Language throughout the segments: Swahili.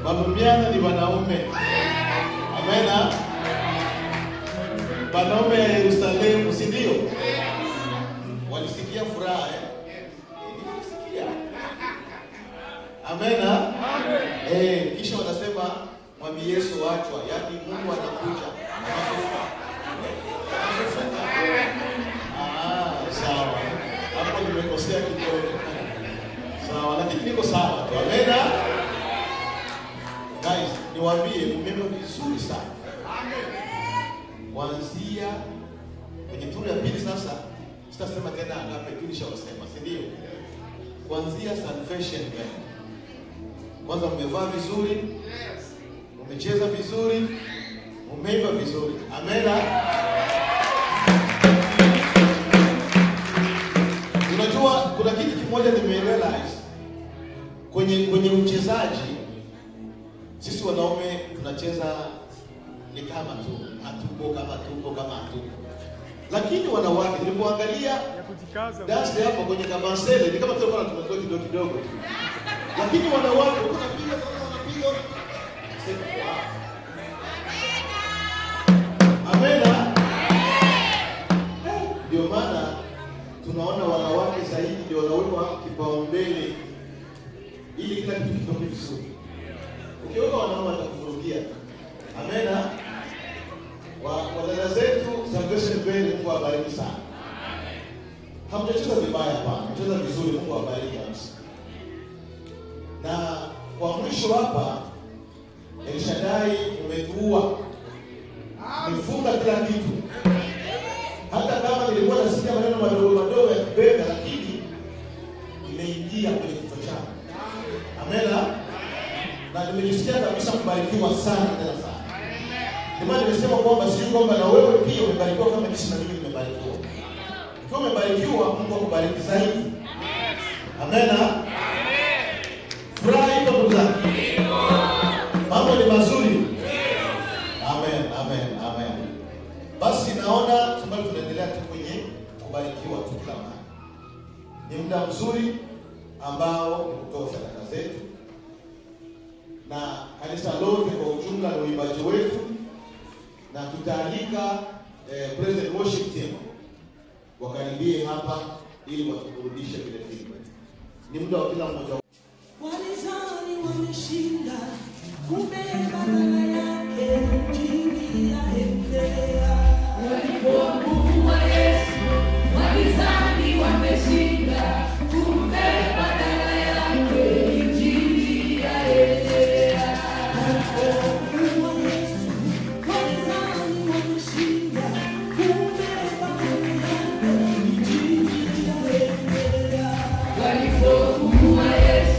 Mabumbiana ni wanaume. Amena. Wanaume ya Yerusalemu, si ndio? Walisikia furaha Walisikia. Amena. Kisha wanasema mwambie Yesu achwa, yaani Mungu anakuja. Sawa. Hapo nimekosea kidogo. Sawa, lakini niko sawa. Amena. Guys, niwaambie mmeme vizuri sana. Kuanzia kwenye turu ya pili sasa, sitasema tena agape, tulishawasema, si ndio? Kuanzia salvation band. Kwanza mmevaa vizuri, mmecheza vizuri, mmeimba vizuri. Amena. Unajua kuna kitu kimoja nimerealize kwenye uchezaji. Sisi wanaume tunacheza ni kama tu, hatuko. Lakini wanawake nilipoangalia dance hapo kwenye kamansele ni kama tulikuwa tunatoka kidogo. Lakini wanawake wanapiga. Amena. Ndio maana tunaona wanawake zaidi ndio wanawekwa kipaumbele ili kila kitu kitoke vizuri. Ukiona wanaume watakuvurugia. Amena. Wadada zetu salvation band, Mungu awabariki sana. Hamjacheza vibaya hapa, mcheza vizuri, Mungu awabariki kabisa. Na kwa mwisho hapa, El Shaddai umetuua. Umefunga kila kitu. Hata kama nilikuwa nasikia maneno madogo ya kibega, lakini imeingia kwenye kichwa changu. Amena. Na nimejisikia kabisa kubarikiwa sana tena sana. Ndio maana nimesema kwamba sio kwamba na wewe pia umebarikiwa kama jinsi na mimi nimebarikiwa. Ukiwa umebarikiwa, Mungu akubariki zaidi. Amena. Furahi kwa Mungu. Mambo ni mazuri. Amen. Basi naona tunaendelea tu kwenye kubarikiwa tu kila mara. Ni muda mzuri ambao ni kutoa sadaka zetu. Na kanisa lote kwa ujumla na uimbaji wetu, na tutaalika present worship team wakaribie hapa ili watuburudishe vile vile. Ni muda wa kila mmoja. Walizani wameshinda, kumbe badala yake injili yaendelea. Walipomjua Yesu, walizani wameshinda, kumbe badala yake injili yaendelea. Walipomjua Yesu, walizani wameshinda, kumbe badala yake injili yaendelea. Walipomjua Yesu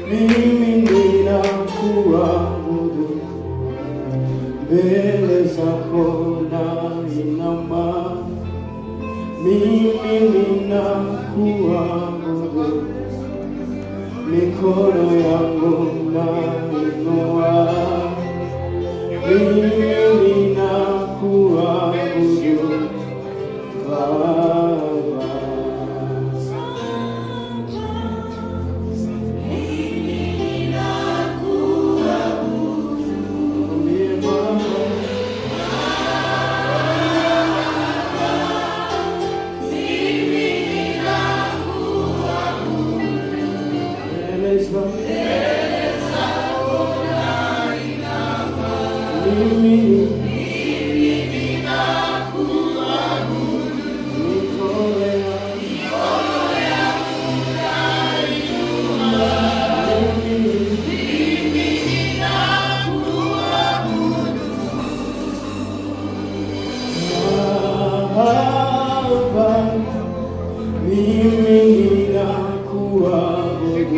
Mimi ninakuabudu mbele zako nainama, mimi ninakuabudu, mikono yangu nainua, mimi ninakuabudu Baba. Mimi ninakuabudu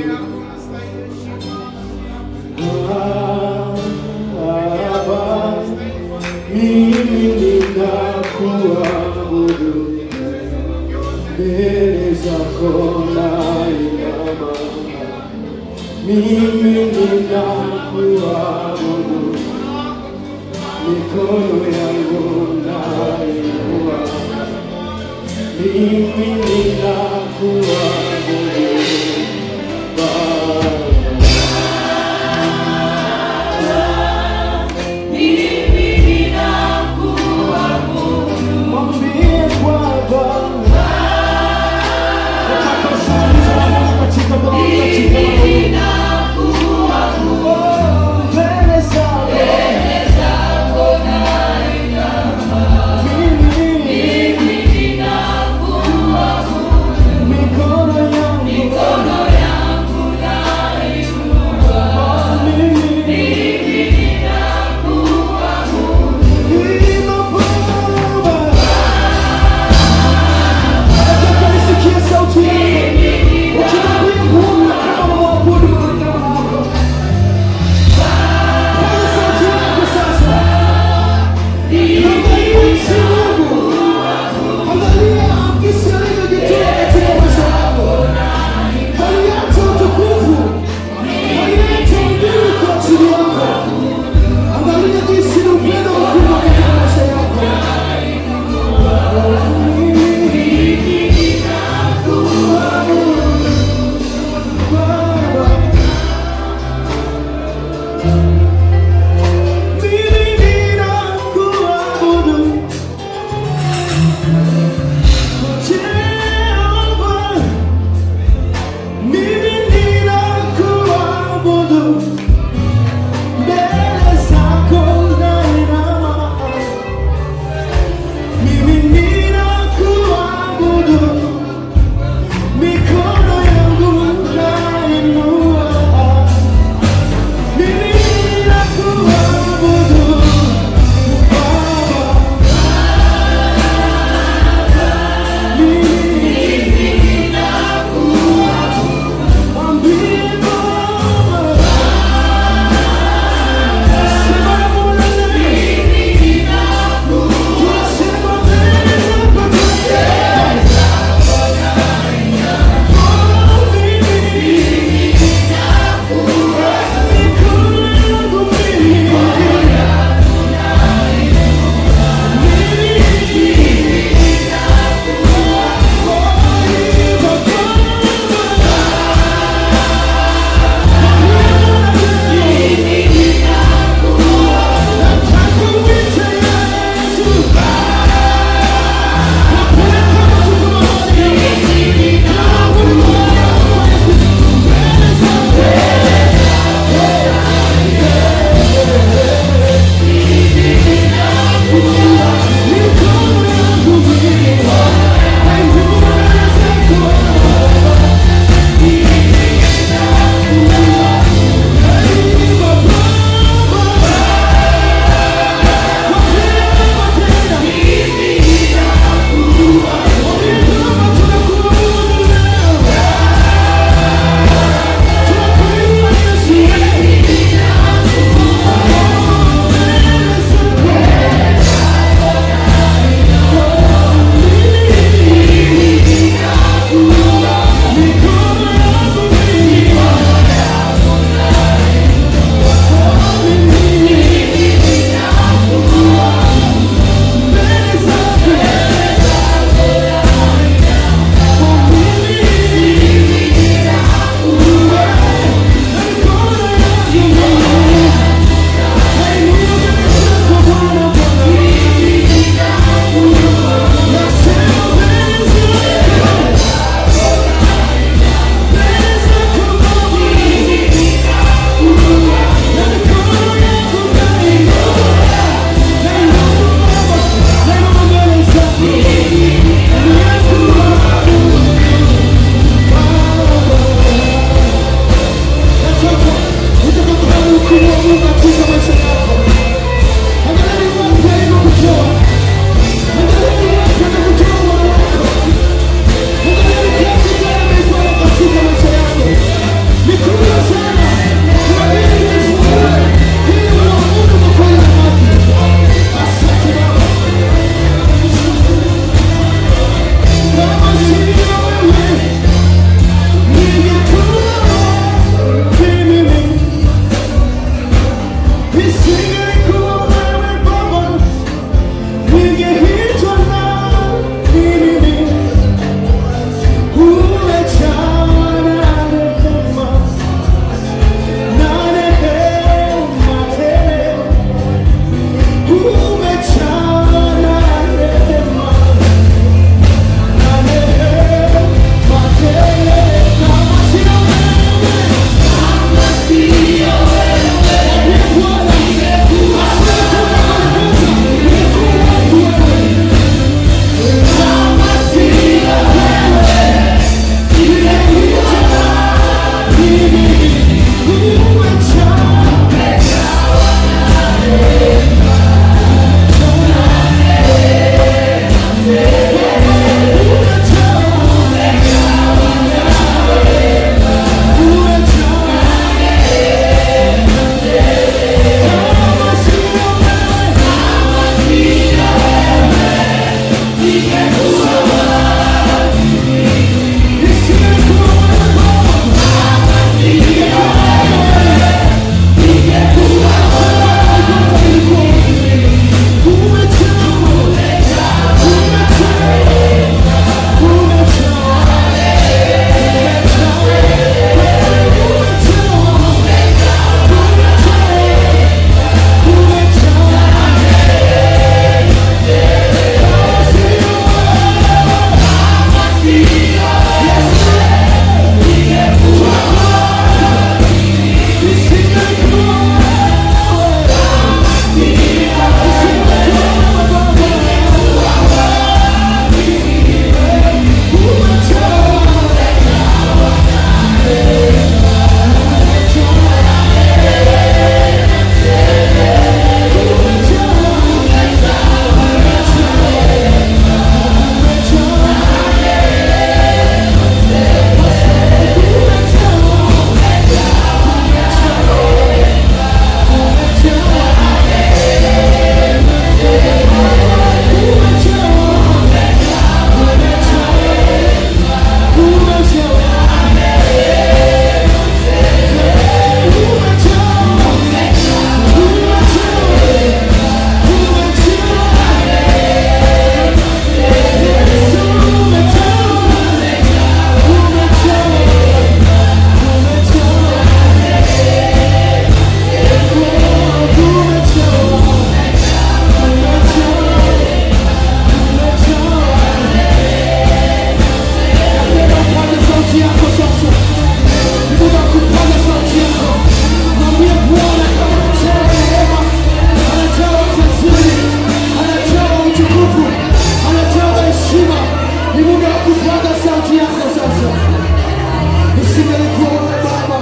Isingelikuwa Baba,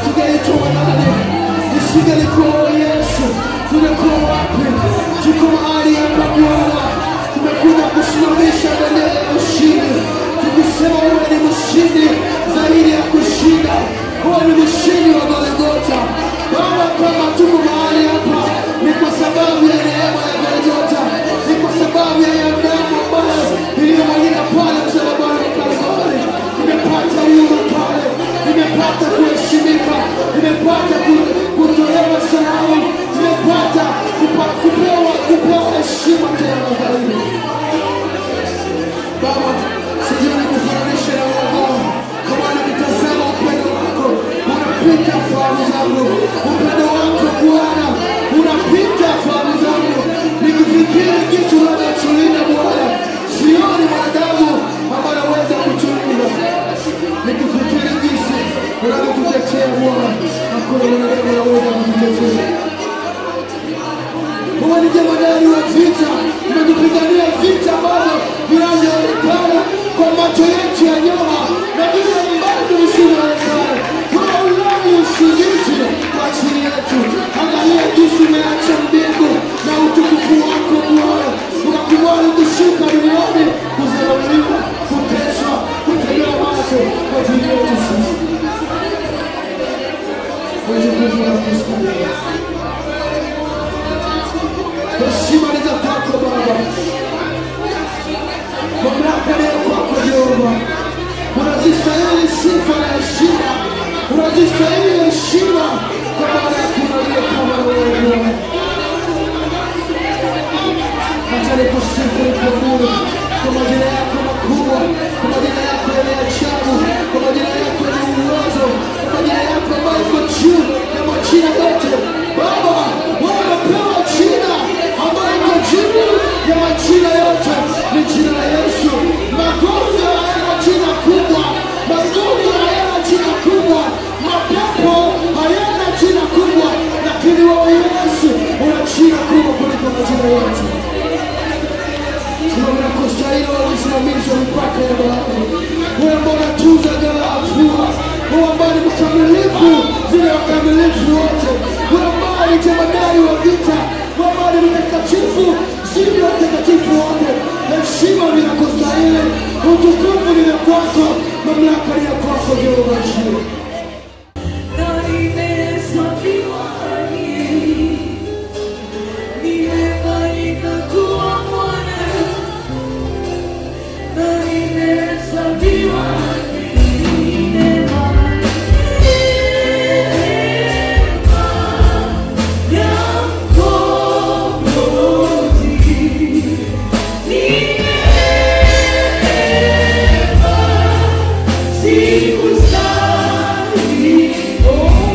tungeitoa nani? Isingelikuwa Yesu, tungekuwa wapi? Tuko mahali hapa Bwana, tumekuja kusimamisha bendera ya ushindi, tukisema wewe ni mshindi zaidi ya kushinda. Wewe ni mshindi wa Golgotha. Baba, kama tuko mahali hapa ni kwa sababu ya neema ya Golgotha, ni kwa sababu ya damu ambayo iliyomwagika pale msalabani wa Kalvari. Nimepata uhuru pale, nimepata kuheshimika, nimepata kutolewa salamu, nimepata kupewa heshima tena zaidi. Baba, sijui nikufananishe na wewe, kama nikitazama upendo wako unapita fahamu zangu, upendo wako Bwana unapita fahamu zangu. Nikifikiri kitu unachotulinda Bwana, sioni mwanadamu ambaye anaweza kutulinda. Nikifikiri jinsi unavyotutetea Bwana, hakuna mwanadamu anaweza kututetea. Wewe ni jemadari wa vita, unatupigania vita ambavyo vinavyoonekana kwa macho yetu ya nyama na vile ambavyo visivyoonekana. Wewe ulani usingizi kwa chini yetu. Angalia jinsi umeacha mbingu na utukufu wako Bwana, unakubali kushuka duniani, kudharauliwa, kuteswa, kutegewa macho kwa ajili yetu sisi. Utukufu na kusikia. Heshima ni za kwako Baba, mamlaka ni ya kwako Jehova. Unazistahili sifa na heshima, unazistahili heshima, kwa maana hakuna aliye kama wewe Bwana. Acha nikusifu nikuabudu kwa majina yako makubwa, kwa majina yako yenye ajabu, kwa majina yako yenye uwezo, kwa majina yako ambayo iko juu ya majina yote. Baba, wewe umepewa jina ambayo iko juu ya majina yote, ni jina la Yesu. Magonjwa hayana jina kubwa, magonjwa hayana jina kubwa, mapepo hayana jina kubwa, lakini wewe Yesu una jina kubwa kuliko majina yote. Wewe unakustahili usimamishe mipaka ya Baba. Wewe ambao unatuza ghala afua, wewe ambao ni mkamilifu zile wakamilifu wote, wewe ambao ni jemadari wa vita, wewe ambao ni mtakatifu zile watakatifu wote. Heshima ni yako stahili, utukufu ni ya kwako, mamlaka ni ya kwako Jehova Jireh. Oh,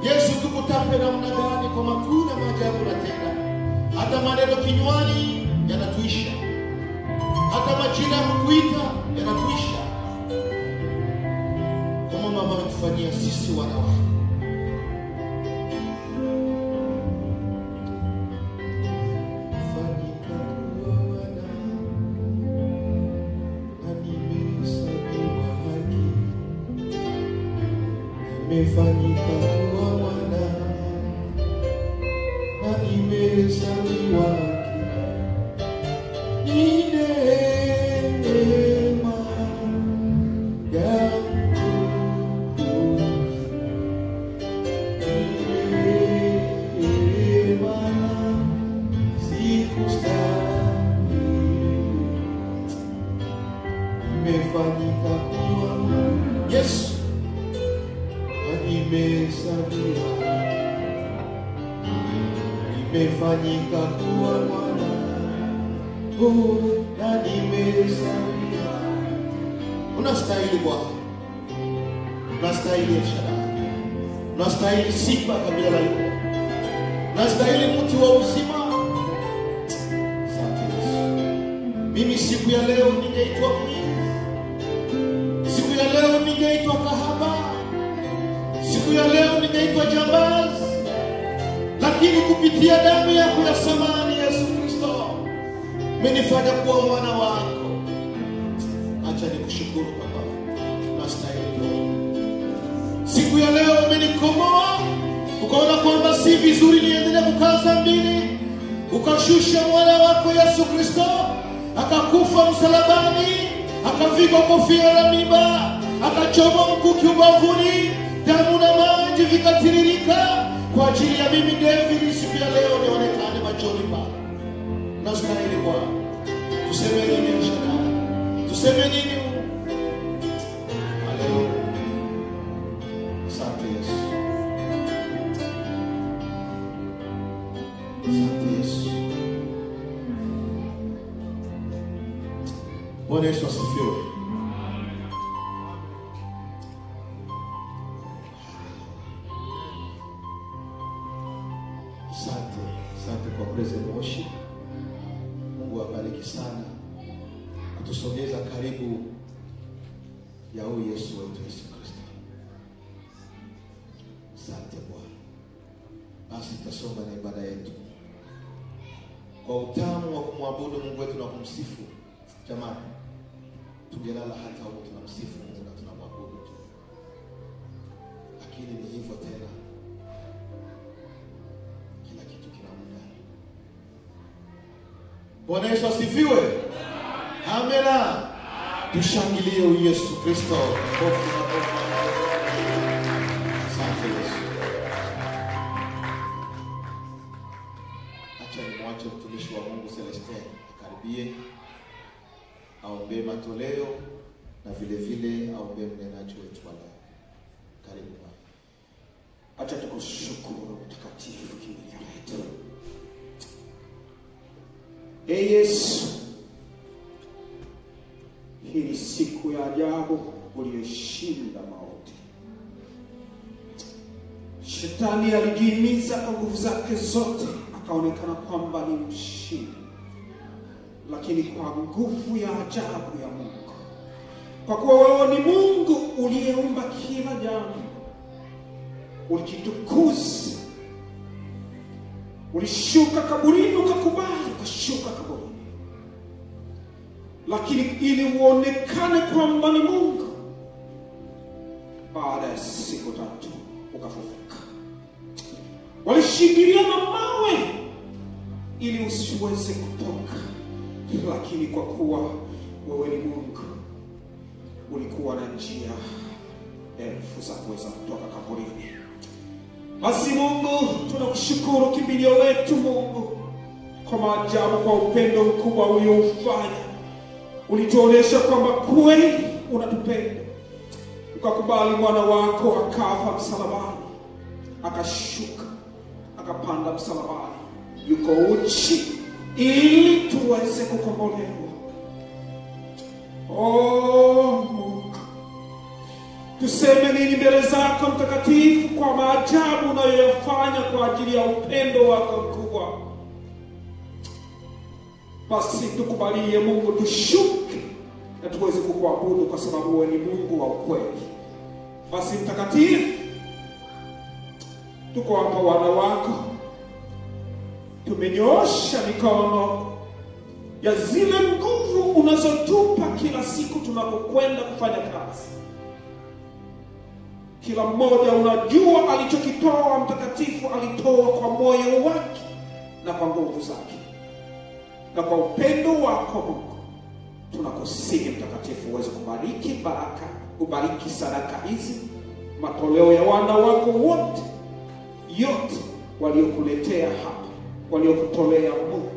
Yesu, tukutape namna gani kwa makuu na maajabu unatenda. Hata maneno kinywani yanatuisha, hata majina ya kukuita yanatuisha, kama mama ametufanyia sisi wana wako. Nimefanyika kuwa mwana na nimehesabiwa haki. Ni neema yangu, ni neema, sikustahili. Nimefanyika kuwa mwana. Yesu, nimehesabiwa, nimefanyika kuwa mwana, na nimehesabiwa. Unastahili Bwana, unastahili El Shaddai, unastahili Simba kabila la Yuda, unastahili mti wa uzima. Asante Yesu. Mimi siku ya leo ningeitwa mwizi, siku ya leo ningeitwa kahaba, siku ya leo ningeitwa jambazi, lakini kupitia damu yako ya thamani Yesu Kristo umenifanya kuwa mwana wako. Acha nikushukuru Baba, unastahili. Siku ya leo umenikomoa, ukaona kwamba si vizuri niendelee kukaa dhambini, ukashusha mwana wako Yesu Kristo akakufa msalabani, akavikwa kofia la miiba, akachomwa mkuki ubavuni, damu na maji vikatiririka kwa ajili ya mimi David. Siku ya leo nionekane machoni pako. Unastahili Bwana. Tuseme nini El Shaddai? Tuseme nini? Haleluya. Asante Yesu. Asante Yesu. Bwana Yesu asifiwe. Asante kwa present worship. Mungu abariki sana kutusogeza karibu ya huyu Yesu wetu Yesu Kristo. Asante Bwana. Basi tutasonga na ibada yetu kwa utamu wa kumwabudu Mungu wetu na kumsifu. Jamani, tungelala hata huko tunamsifu Mungu na tunamwabudu tu, lakini ni hivyo tena. Bwana Yesu asifiwe. Amina. Tushangilie huyu Yesu Kristo. Asante Yesu. Acha nimwache mtumishi wa Mungu Celestine akaribie aombe matoleo na vile vile aombe mnenaji wetu wa leo. Karibu Bwana. Acha tukushukuru mtakatifu kimbilio letu. Yesu, hii ni siku ya ajabu uliyoshinda mauti. Shetani alijihimiza kwa nguvu zake zote, akaonekana kwamba ni mshindi. Lakini kwa nguvu ya ajabu ya Mungu, kwa kuwa wewe ni Mungu uliyeumba kila jambo, ulijitukuza, ulishuka kaburini, ukakubali ukashuka kaburini. Lakini ili uonekane kwamba ni Mungu, baada ya siku 3 ukafufuka. Walishikilia na mawe ili usiweze kutoka, lakini kwa kuwa wewe ni Mungu, ulikuwa na njia elfu za kuweza kutoka kaburini. Basi Mungu, tunakushukuru kimbilio letu Mungu, kwa maajabu, kwa upendo mkubwa ulioufanya. Ulituonesha kwamba kweli unatupenda, ukakubali mwana wako akafa msalabani, akashuka, akapanda msalabani, yuko uchi ili tuweze kukombolewa. Oh Mungu, tuseme nini mbele zako mtakatifu kwa maajabu unayoyafanya kwa ajili ya upendo wako mkubwa? Basi tukubalie Mungu, tushuke na tuweze kukuabudu kwa sababu wewe ni Mungu wa ukweli. Basi mtakatifu, tuko hapa wana wako, tumenyoosha mikono ya zile nguvu unazotupa kila siku tunapokwenda kufanya kazi. Kila mmoja unajua alichokitoa mtakatifu, alitoa kwa moyo wake na kwa nguvu zake. Na kwa upendo wako Mungu, tunakusihi mtakatifu uweze kubariki baraka, ubariki sadaka hizi, matoleo ya wana wako wote, yote waliokuletea hapa, waliokutolea Mungu.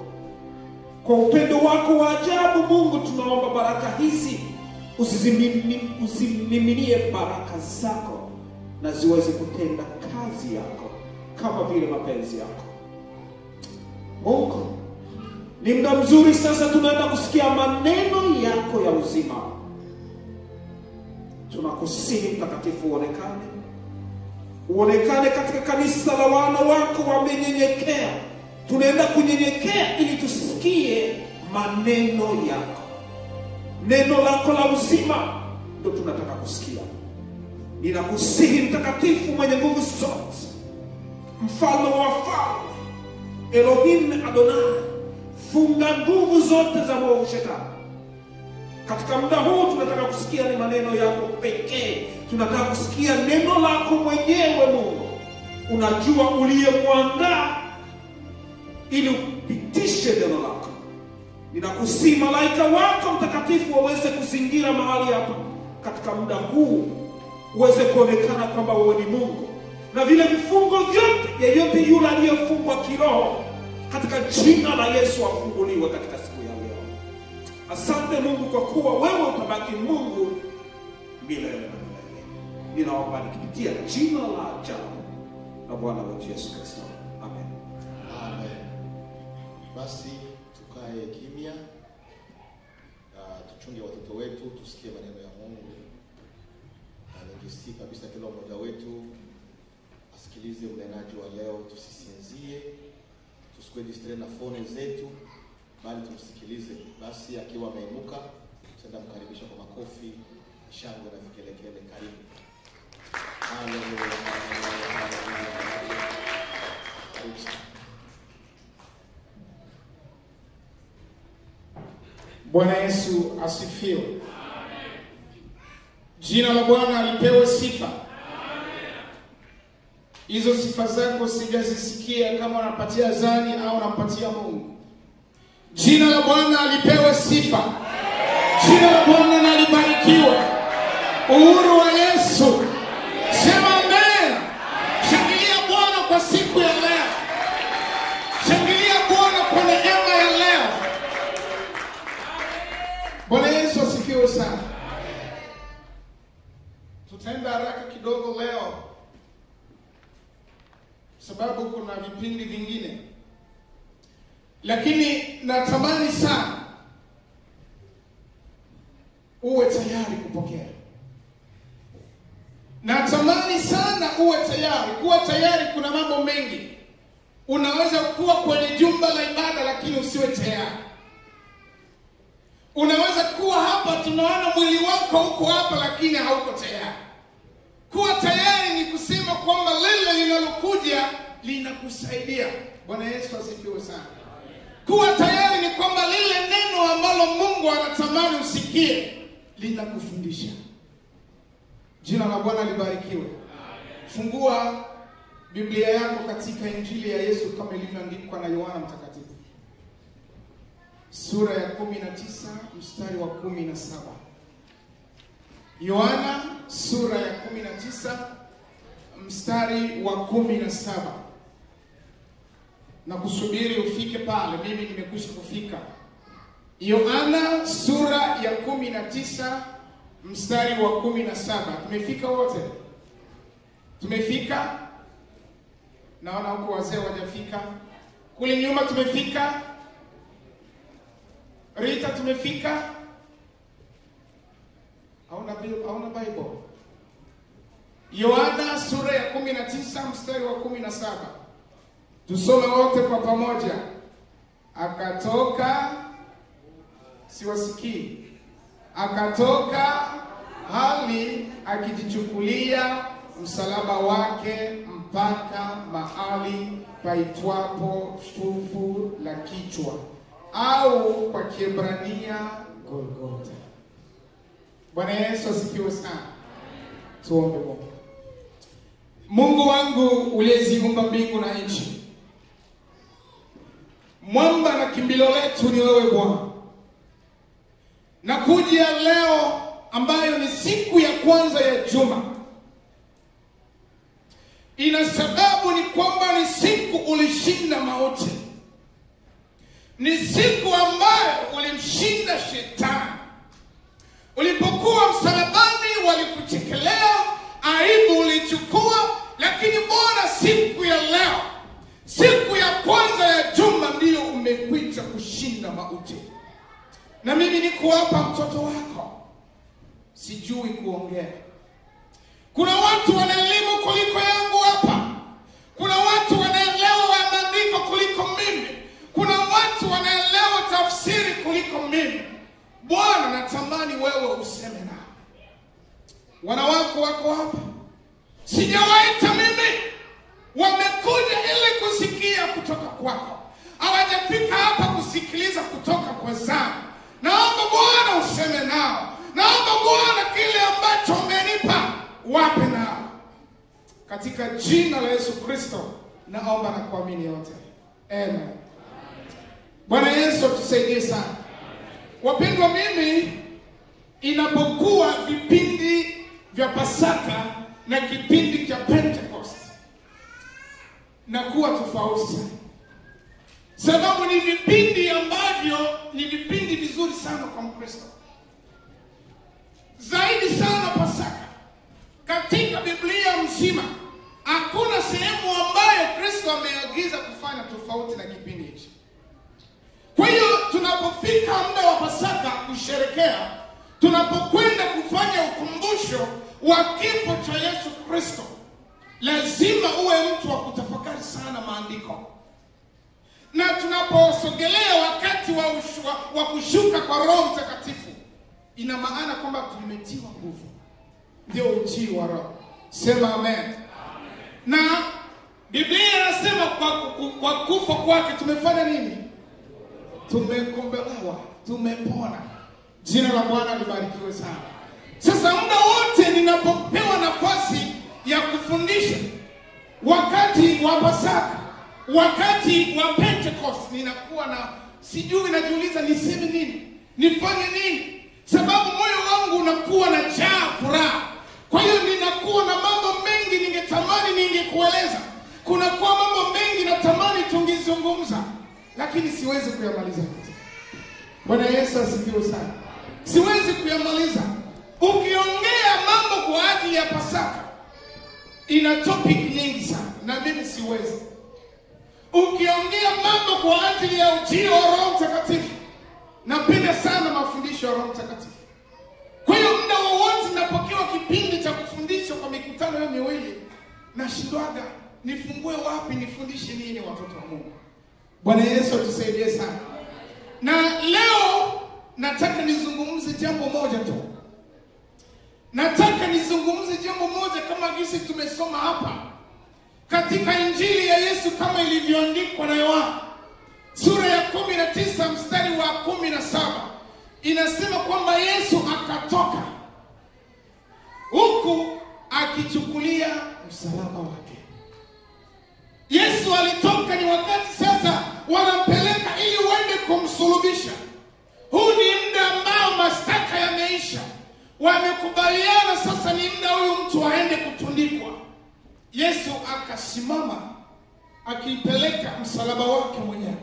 Kwa upendo wako wa ajabu Mungu, tunaomba baraka hizi uzimiminie baraka zako na ziweze kutenda kazi yako kama vile mapenzi yako. Mungu, ni muda mzuri sasa tunaenda kusikia maneno yako ya uzima. Tunakusihi mtakatifu uonekane katika kanisa la wana wako wamenyenyekea. Tunaenda kunyenyekea ili tusikie maneno yako. Neno lako la uzima ndio tunataka kusikia. Ninakusihi mtakatifu mwenye nguvu zote, mfalme wa wafalme, Elohim Adonai, funga nguvu zote za mwovu shetani. Katika muda huu tunataka kusikia ni maneno yako pekee. Tunataka kusikia neno lako mwenyewe Mungu. Unajua uliyemwandaa ili upitishe neno lako. Ninakusihi malaika wako mtakatifu waweze kuzingira mahali hapa katika muda huu, uweze kuonekana kwamba wewe ni Mungu. Na vile vifungo vyote, yeyote yule aliyefungwa kiroho, katika jina la Yesu afunguliwe katika siku ya leo. Asante Mungu kwa kuwa wewe utabaki Mungu milele na milele. Ninaomba nikipitia jina la ajabu la Bwana wetu Yesu Kristo. Amen. Amen. Basi tukae kimya, tuchunge watoto wetu, tusikie maneno ya Mungu. Ningesihi kabisa kila mmoja wetu asikilize unenaji wa leo, tusisinzie, tusikwe distract na phone zetu, bali tumsikilize. Basi akiwa ameinuka, tutaenda mkaribisha kwa makofi, shangwe na vikelekele. Karibu. Haleluya. Bwana Yesu asifiwe. Amen. Jina la Bwana lipewe sifa. Amen. Hizo sifa zako sijazisikia kama unapatia zani au unampatia Mungu. Jina la Bwana lipewe sifa. Amen. Jina la Bwana na libarikiwe. Uhuru wa Yesu. Sema amen. Shangilia Bwana kwa siku ya leo. Shangilia Bwana kwa neema ya leo. Bwana Yesu asifiwe sana. Tutaenda haraka kidogo leo, sababu kuna vipindi vingine. Lakini natamani sana uwe tayari kupokea. Natamani sana uwe tayari. Kuwa tayari, kuna mambo mengi. Unaweza kuwa kwenye jumba la ibada lakini usiwe tayari. Unaweza kuwa hapa, tunaona mwili wako huko hapa lakini hauko tayari. Kuwa tayari ni kusema kwamba lile linalokuja linakusaidia. Bwana Yesu asifiwe sana. Kuwa tayari ni kwamba lile neno ambalo Mungu anatamani usikie linakufundisha. Jina la Bwana libarikiwe. Fungua Biblia yako katika Injili ya Yesu kama ilivyoandikwa na Yohana Mtakatifu, sura ya 19 mstari wa 17. Yohana sura ya 19 mstari wa 17. Na kusubiri ufike pale, mimi nimekwisha kufika. Yohana sura ya 19 mstari wa 17. Tumefika wote? Tumefika? Naona huko wazee wajafika. Kule nyuma tumefika? Rita tumefika? Hauna Bible? Yohana sura ya 19 mstari wa 17. Tusome wote kwa pamoja. Akatoka, siwasikii. Akatoka hali akijichukulia msalaba wake mpaka mahali paitwapo fuvu la kichwa, au kwa Kiebrania Golgotha. Bwana Yesu asifiwe sana. Tuombe Mungu. Mungu wangu uliyeziumba mbingu na nchi, mwamba na kimbilio letu ni wewe Bwana. Nakuja leo ambayo ni siku ya kwanza ya juma. Ina sababu ni kwamba ni siku ulishinda mauti. Ni siku ambayo ulimshinda shetani. Ulipokuwa msalabani walikuchekelea, aibu ulichukua, lakini Bwana siku ya leo, siku ya kwanza ya juma, ndiyo umekuja kushinda mauti. Na mimi niko hapa mtoto wako, sijui kuongea. Kuna watu wana elimu kuliko yangu hapa. Kuna watu wanaelewa maandiko kuliko mimi. Kuna watu wanaelewa tafsiri kuliko mimi. Bwana, natamani wewe useme nao. Wana wako wako hapa, sijawaita mimi. Wamekuja ili kusikia kutoka kwako. Hawajafika hapa kusikiliza kutoka kwa zangu. Naomba Bwana useme nao. Naomba Bwana kile ambacho umenipa wape nao. Katika jina la Yesu Kristo naomba na kuamini yote. Amen. Bwana Yesu tusaidie sana. Wapendwa, mimi inapokuwa vipindi vya Pasaka na kipindi cha Pentecost nakuwa tofauti sana. Sababu ni vipindi ambavyo ni vipindi vizuri sana kwa Mkristo. Zaidi sana Pasaka. Katika Biblia mzima hakuna sehemu ambayo Kristo ameagiza kufanya tofauti na kipindi hichi. Kwa hiyo tunapofika muda wa Pasaka kusherekea, tunapokwenda kufanya ukumbusho wa kifo cha Yesu Kristo, lazima uwe mtu wa kutafakari sana maandiko. Na tunaposogelea wakati wa kushuka kwa Roho Mtakatifu, ina maana kwamba tumetiwa nguvu. Ndio ujio wa Roho. Sema amen. Amen. Na Biblia inasema kwa kufa kwake tumefanya nini? Tumekombolewa, tumepona. Jina la Bwana libarikiwe sana. Sasa muda wote ninapopewa nafasi ya kufundisha, wakati wa Pasaka, wakati wa Pentecost, ninakuwa na sijui, najiuliza niseme nini, nifanye nini, sababu moyo wangu unakuwa na jaa furaha. Kwa hiyo ninakuwa na mambo mengi ningetamani ningekueleza. Kunakuwa mambo mengi natamani tungezungumza, lakini siwezi kuyamaliza yote. Bwana Yesu asifiwe sana. Siwezi kuyamaliza. Ukiongea mambo kwa ajili ya Pasaka, ina topic nyingi sana, na mimi siwezi. Ukiongea mambo kwa ajili ya ujio wa Roho Mtakatifu, napenda sana mafundisho ya Roho Mtakatifu. Kwa hiyo muda wowote ninapokewa kipindi cha kufundisha kwa mikutano hiyo miwili, nashindwaga nifungue wapi, nifundishe nini watoto wa Mungu. Bwana Yesu atusaidie sana. Na leo nataka nizungumze jambo moja tu. Nataka nizungumze jambo moja kama jinsi tumesoma hapa katika Injili ya Yesu kama ilivyoandikwa na Yohana sura ya 19 mstari wa 17. Inasema kwamba Yesu akatoka huku akichukulia msalaba wake. Yesu alitoka, ni wakati sasa wanampeleka ili uende kumsulubisha. Huu ni muda ambao mashtaka yameisha. Wamekubaliana sasa ni muda huyu mtu aende kutundikwa. Yesu akasimama akipeleka msalaba wake mwenyewe.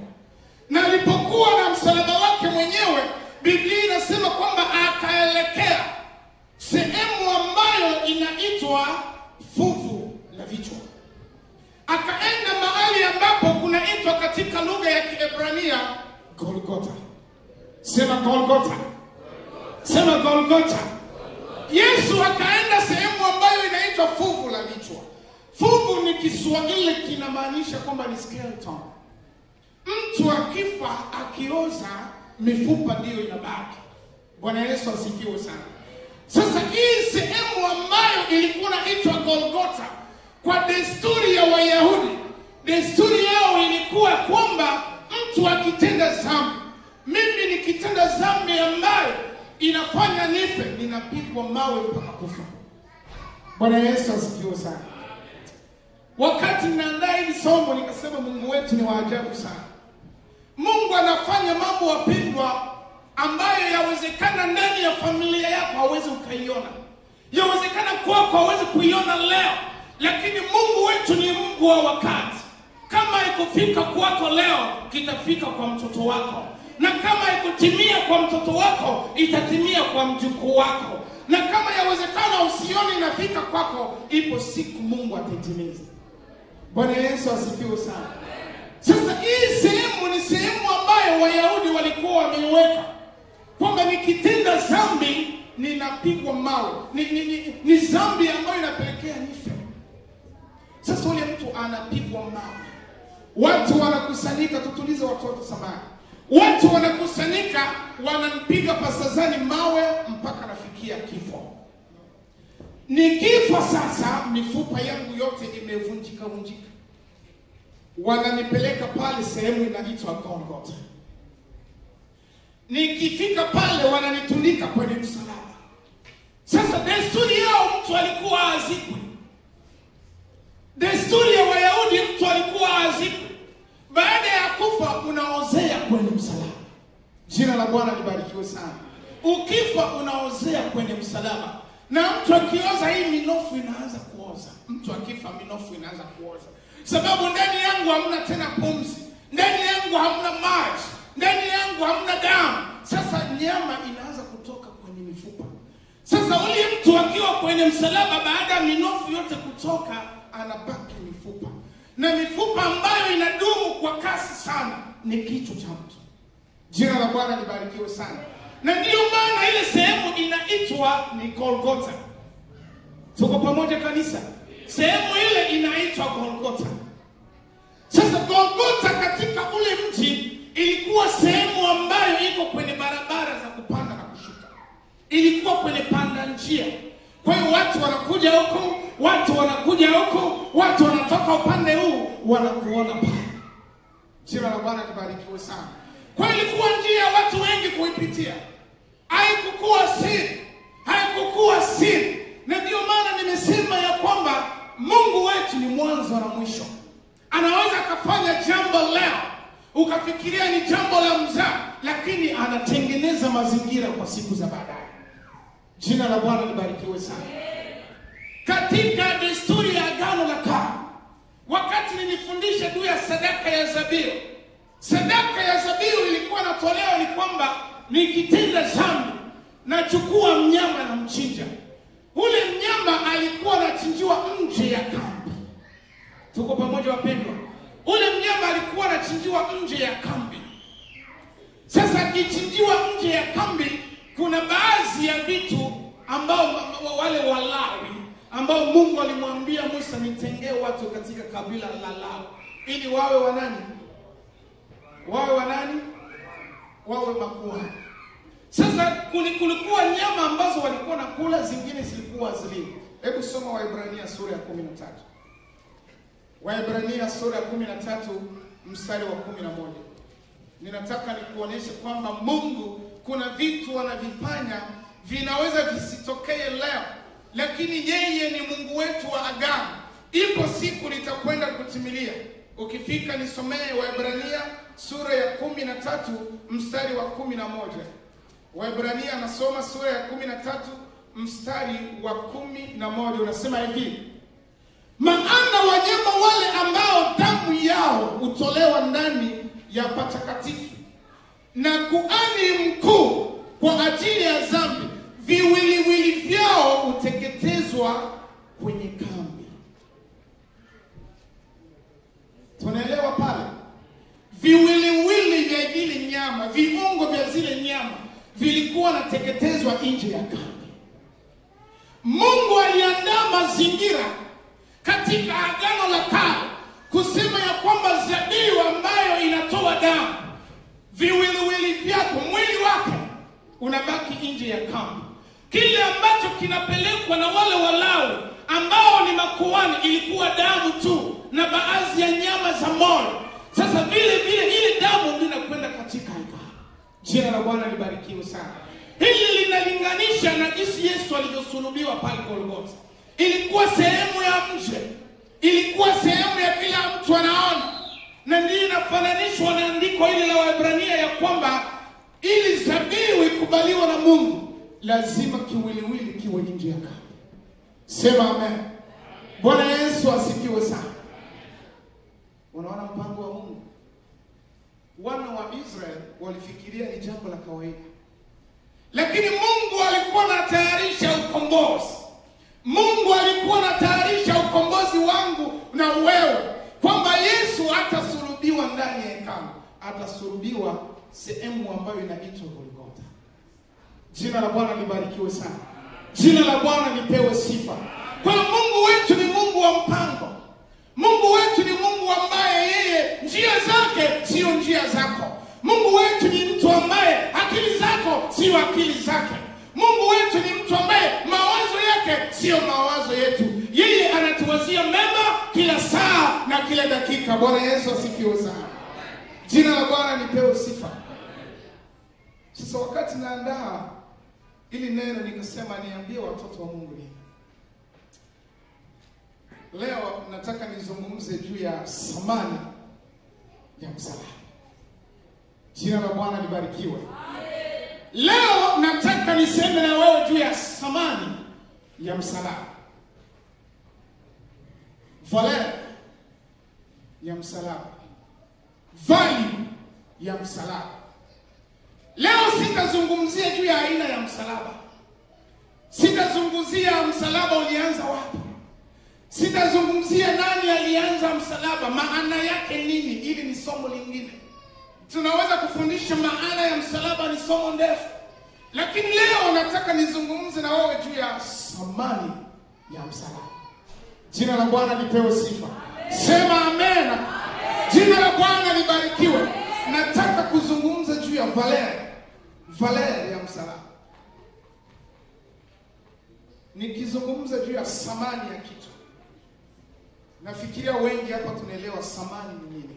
Na alipokuwa na msalaba wake mwenyewe, Biblia inasema kwamba akaelekea sehemu ambayo inaitwa fuvu la vichwa. Akaenda mahali ambapo kunaitwa katika lugha ya Kiebrania Golgotha. Sema Golgotha. Sema Golgotha. Yesu akaenda sehemu ambayo inaitwa fuvu la vichwa. Fuvu ni Kiswahili kinamaanisha kwamba ni skeleton. Mtu akifa akioza, mifupa ndiyo inabaki. Bwana Yesu asifiwe sana. Sasa hii sehemu ambayo ilikuwa inaitwa Golgotha, kwa desturi ya Wayahudi, desturi yao ilikuwa kwamba mtu akitenda dhambi, mimi nikitenda dhambi ambayo inafanya nife, ninapigwa mawe mpaka kufa. Bwana Yesu asifiwe sana. Wakati ninaandaa hili somo nikasema Mungu wetu ni wa ajabu sana. Mungu anafanya mambo wapendwa ambayo yawezekana ndani ya familia yako hauwezi ukaiona. Yawezekana kwako hauwezi kuiona leo, lakini Mungu wetu ni Mungu wa wakati. Kama ikufika kwako leo, kitafika kwa mtoto wako. Na kama ikutimia kwa mtoto wako, itatimia kwa mjukuu wako. Na kama yawezekana usione inafika kwako, ipo siku Mungu ataitimiza. Bwana Yesu asifiwe sana. Sasa hii sehemu ni sehemu ambayo Wayahudi walikuwa wameiweka kwamba nikitenda dhambi ninapigwa mawe. Ni dhambi ambayo inapelekea nife. Sasa ule mtu anapigwa mawe. Watu wanakusanyika, tutulize watoto samani. Watu wanakusanyika, wanampiga pasazani mawe mpaka nafikia kifo. Nikifa sasa, mifupa yangu yote imevunjika. Wananipeleka pale sehemu inaitwa Golgotha. Nikifika pale wananitundika kwenye msalaba. Sasa desturi yao mtu alikuwa azikwe. Desturi ya Wayahudi mtu alikuwa azikwe. Baada ya kufa unaozea kwenye msalaba. Jina la Bwana libarikiwe sana. Ukifa unaozea kwenye msalaba. Na mtu akioza hii minofu inaanza kuoza. Mtu akifa minofu inaanza kuoza. Sababu ndani yangu hamna tena pumzi. Ndani yangu hamna maji. Ndani yangu hamna damu. Sasa nyama inaanza kutoka kwenye mifupa. Sasa ule mtu akiwa kwenye msalaba, baada ya minofu yote kutoka, anabaki mifupa. Na mifupa ambayo inadumu kwa kasi sana ni kichwa cha mtu. Jina la Bwana libarikiwe sana. Na ndiyo maana ile sehemu inaitwa ni Golgotha. Tuko pamoja kanisa? Sehemu ile inaitwa Golgotha. Sasa Golgotha katika ule mji ilikuwa sehemu ambayo iko kwenye barabara za kupanda na kushuka. Ilikuwa kwenye panda njia. Kwa hiyo watu wanakuja huko, watu wanakuja huko, watu wanatoka upande huu, wanakuona pale. Jina la Bwana libarikiwe sana. Kwa hiyo ilikuwa njia watu wengi kuipitia. Haikukuwa siri. Haikukuwa siri. Na ndio maana nimesema ya kwamba Mungu wetu ni mwanzo na mwisho. Anaweza akafanya jambo leo ukafikiria ni jambo la mzaha, lakini anatengeneza mazingira kwa siku za baadaye. Jina la Bwana libarikiwe sana. Katika desturi ya Agano la Kale, wakati nilifundisha juu ya sadaka ya zabihu, sadaka ya zabihu ilikuwa natolewa ni kwamba nikitenda dhambi nachukua mnyama na mchinja. Ule mnyama alikuwa anachinjiwa nje ya kambi. Tuko pamoja wapendwa? Ule mnyama alikuwa anachinjiwa nje ya kambi. Sasa akichinjiwa nje ya kambi, kuna baadhi ya vitu ambao wale Walawi ambao Mungu alimwambia Musa, nitengee watu katika kabila la Lawi ili wawe wanani? Wawe wanani? Wawe makuhani. Sasa kulikuwa nyama ambazo walikuwa nakula, zingine zilikuwa hazili. Hebu soma Waebrania sura ya 13. Waebrania sura ya 13 mstari wa 11. Ninataka nikuoneshe kwamba Mungu kuna vitu wanavifanya vinaweza visitokee leo, lakini yeye ni Mungu wetu wa agano. Ipo siku litakwenda kutimilia. Ukifika nisomee Waebrania sura ya 13 mstari wa 11. Waebrania anasoma sura ya 13 mstari wa 11, unasema hivi: maana wanyama wale ambao damu yao hutolewa ndani ya patakatifu na kuhani mkuu kwa ajili ya dhambi, viwiliwili vyao huteketezwa kwenye kambi. Tunaelewa pale? Viwiliwili vya zile nyama, viungo vya zile nyama vilikuwa nateketezwa nje ya kambi. Mungu aliandaa mazingira katika Agano la Kale kusema ya kwamba zabihu ambayo inatoa damu, viwiliwili vyako, mwili wake unabaki nje ya kambi. Kile ambacho kinapelekwa na wale Walawi ambao ni makuhani ilikuwa damu tu na baadhi ya nyama za moyo. Sasa vile ile damu inakwenda katika hekalu. Jina la Bwana libarikiwe sana. Hili linalinganisha na jinsi Yesu alivyosulubiwa pale Golgotha. Ilikuwa sehemu ya nje, ilikuwa sehemu ya kila mtu anaona, na ndiyo inafananishwa na andiko hili la Waebrania ya kwamba ili zabihu ikubaliwa na Mungu lazima kiwiliwili kiwe nje ya kambi. Sema amen. Bwana Yesu asifiwe sana. Unaona mpango wa Mungu? Wana wa Israeli walifikiria ni jambo la kawaida, lakini Mungu alikuwa anatayarisha ukombozi. Mungu alikuwa anatayarisha ukombozi wangu na wewe, kwamba Yesu atasulubiwa ndani ya hekalu, atasulubiwa sehemu ambayo inaitwa Golgotha. Jina la Bwana libarikiwe sana. Jina la Bwana lipewe sifa. Kwa Mungu wetu ni Mungu wa mpango. Mungu wetu ni Mungu ambaye yeye njia zake sio njia zako. Mungu wetu ni mtu ambaye akili zako sio akili zake. Mungu wetu ni mtu ambaye mawazo yake sio mawazo yetu. Yeye anatuwazia mema kila saa na kila dakika. Bwana Yesu asifiwe sana. Jina la Bwana lipewe sifa. Sasa wakati naandaa ili neno nikasema niambie watoto wa Mungu nini. Leo nataka nizungumze juu ya thamani ya msalaba. Jina la Bwana libarikiwe. Leo nataka niseme na wewe juu ya thamani ya msalaba. Value ya msalaba. Value ya msalaba. Leo sitazungumzia juu ya aina ya msalaba. Sitazungumzia msalaba ulianza wapi. Sitazungumzia nani alianza msalaba, maana yake nini. Ili ni somo lingine. Tunaweza kufundisha maana ya msalaba, ni somo ndefu. Lakini leo nataka nizungumze na wewe juu ya thamani ya msalaba. Jina la Bwana lipewe sifa. Sema amen. Jina la Bwana libarikiwe. Nataka kuzungumza juu ya value ya msalaba. Nikizungumza juu ya thamani ya kitu, nafikiria wengi hapa tunaelewa thamani ni nini.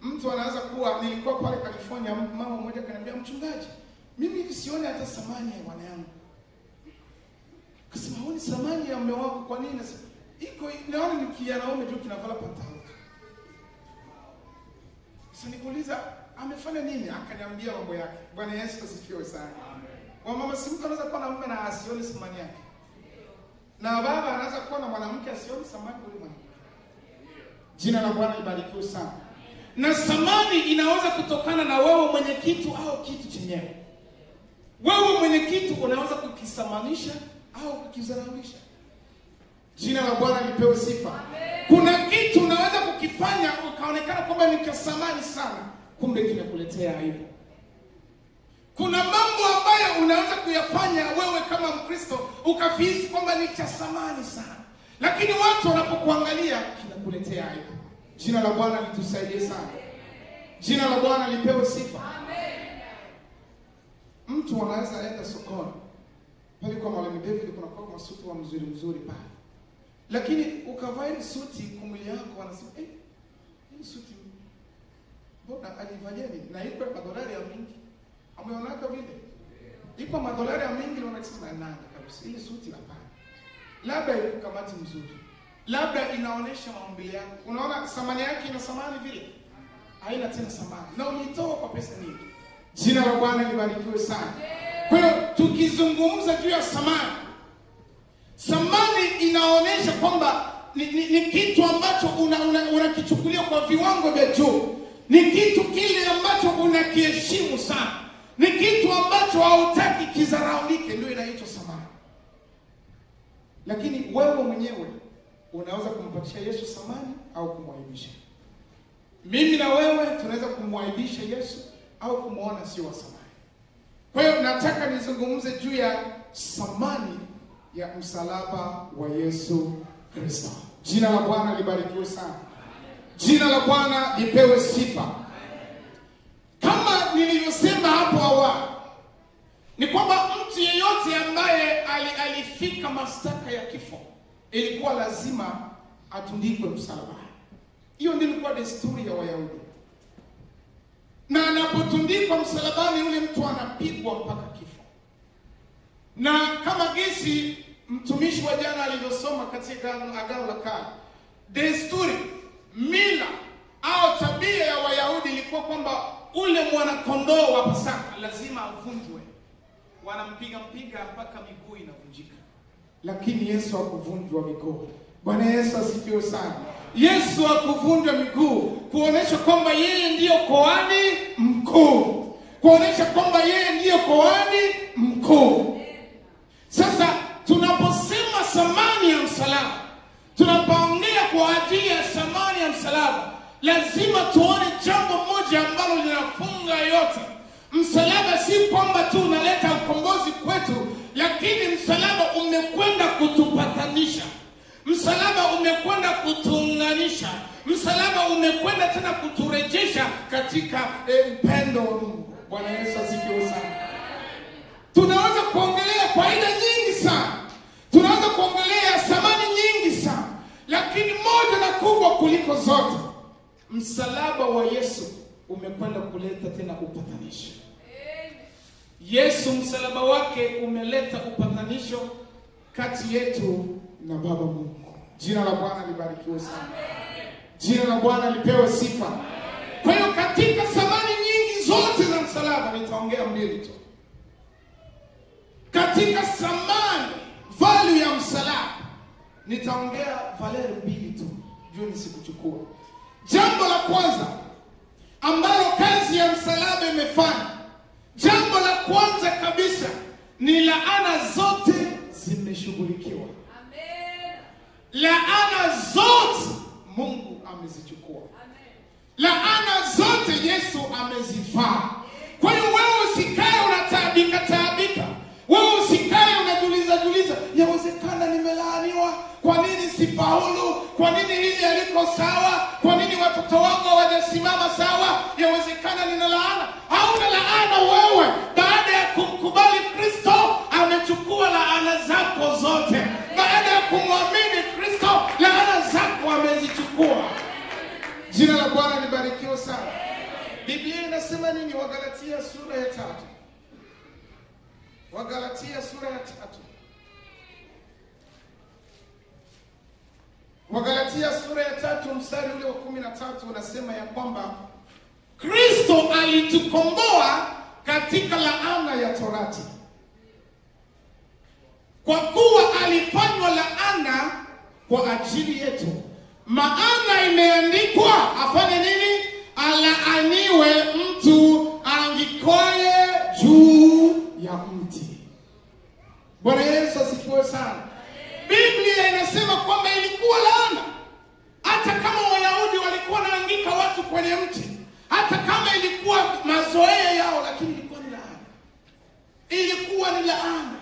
Mtu anaanza kuwa, nilikuwa pale California, mama mmoja kaniambia, mchungaji, mimi hivi sioni hata thamani ya bwana yangu. Kasema, huoni thamani ya mume wako? Kwa nini? Iko naona ni kianaume tu kinavala pantalo. Sasa nikuuliza, amefanya nini? Akaniambia mambo yake. Bwana Yesu asifiwe sana. Kwa mama, si mtu anaweza kuwa na mume na asioni thamani yake. Na baba anaweza kuwa na mwanamke asioni thamani yule mwanamke. Jina la Bwana libarikiwe sana. Na thamani inaweza kutokana na wewe mwenye kitu au kitu chenyewe. Wewe mwenye kitu unaweza kukisamanisha au kukizaraulisha. Jina la Bwana lipewe sifa. Kuna kitu unaweza kukifanya ukaonekana kwamba ni cha thamani sana, kumbe kinakuletea aibu. Kuna mambo ambayo unaweza kuyafanya wewe kama Mkristo ukafihisi kwamba ni cha thamani sana, lakini watu wanapokuangalia kinakuletea aibu. Jina la Bwana litusaidie sana. Jina la Bwana lipewe sifa. Mtu anaweza enda sokoni pale kwa Mwalimu David, kuna kwa masuti wa mzuri pale, lakini ukavaa ile suti kumwili yako, wanasema hii suti mbona alivalia nini? Na iko madolari ya mingi. Ameonaka vile iko madolari ya mingi, wanasema nani kabisa ile suti hapana. Labda iko kamati mzuri, labda inaonesha maumbile yako, unaona thamani yake ina thamani vile, haina tena thamani, na ulitoa kwa pesa nyingi. Jina la Bwana libarikiwe sana. Kwa hiyo tukizungumza juu ya thamani, thamani inaonesha kwamba ni kitu ambacho unakichukulia kwa viwango vya juu. Ni kitu kile ambacho unakiheshimu sana. ni kitu ambacho hautaki kizaraulike, ndio inaitwa samani. Lakini wewe mwenyewe unaweza kumpatia Yesu samani au kumwaibisha. Mimi na wewe tunaweza kumwaibisha Yesu au kumuona sio wa samani. Kwa hiyo nataka nizungumze juu ya samani ya msalaba wa Yesu Kristo. Jina la Bwana libarikiwe sana. Jina la Bwana lipewe sifa. Kama nilivyosema hapo awali, ni kwamba mtu yeyote ambaye alifika mashtaka ya kifo ilikuwa lazima atundikwe msalabani. Hiyo ndio ilikuwa desturi ya Wayahudi. Na anapotundikwa msalabani, yule mtu anapigwa mpaka kifo. Na kama gesi mtumishi wa jana alivyosoma katika Agano la Kale, desturi, mila au tabia ya Wayahudi ilikuwa kwamba ule mwana kondoo wa Pasaka lazima avunjwe. Wanampiga mpaka miguu inavunjika. Lakini Yesu hakuvunjwa miguu. Bwana Yesu asifiwe sana. Yesu hakuvunjwa miguu kuonesha kwamba yeye ndiyo kuhani mkuu. Kuonesha kwamba yeye ndiyo kuhani mkuu. Sasa tunaposema samani ya msalaba, tunapoongea kwa ajili ya samani ya msalaba, lazima tuone jambo moja ambalo linafunga yote. Msalaba si kwamba tu unaleta ukombozi kwetu, lakini msalaba umekwenda kutupatanisha. Msalaba umekwenda kutuunganisha. Msalaba umekwenda tena kuturejesha katika upendo wa Mungu. Bwana Yesu asifiwe sana. Tunaweza kuongelea faida nyingi sana. Tunaweza kuongelea samani nyingi sana. Lakini moja na kubwa kuliko zote, msalaba wa Yesu umekwenda kuleta tena upatanisho. Yesu msalaba wake umeleta upatanisho kati yetu na Baba Mungu. Jina la Bwana libarikiwe sana. Jina la Bwana lipewe sifa. Kwa hiyo katika samani nyingi zote za msalaba nitaongea mbili tu. Katika samani, value ya msalaba, nitaongea value mbili tu. Juu nisikuchukua. Jambo la kwanza ambalo kazi ya msalaba imefanya, jambo la kwanza kabisa ni laana zote zimeshughulikiwa. Amen. Laana zote Mungu amezichukua. Amen. Laana zote Yesu amezivaa. Kwa hiyo wewe usikae unataabika. Wewe usikae unajiuliza, yawezekana nimelaaniwa, kwa nini sifaulu? Kwa nini hili haliko sawa? Kwa nini watoto wangu hawajasimama sawa? Yawezekana nina laana. Hauna laana wewe. Baada ya kumkubali Kristo, amechukua laana zako zote. Baada ya kumwamini Kristo, laana zako amezichukua. Jina la Bwana libarikiwe sana. Biblia inasema nini? Wagalatia sura ya 3. Wagalatia sura ya 3. Wagalatia sura ya 3 mstari ule wa 13 unasema ya kwamba Kristo alitukomboa katika laana ya Torati, kwa kuwa alifanywa laana kwa ajili yetu. Maana imeandikwa, afanye nini? Alaaniwe mtu angikwaye juu ya mti. Bwana Yesu asifiwe sana. Biblia inasema kwamba ilikuwa laana. Hata kama Wayahudi walikuwa wanaangika watu kwenye mti, hata kama ilikuwa mazoea yao, lakini ilikuwa ni laana. Ilikuwa ni laana.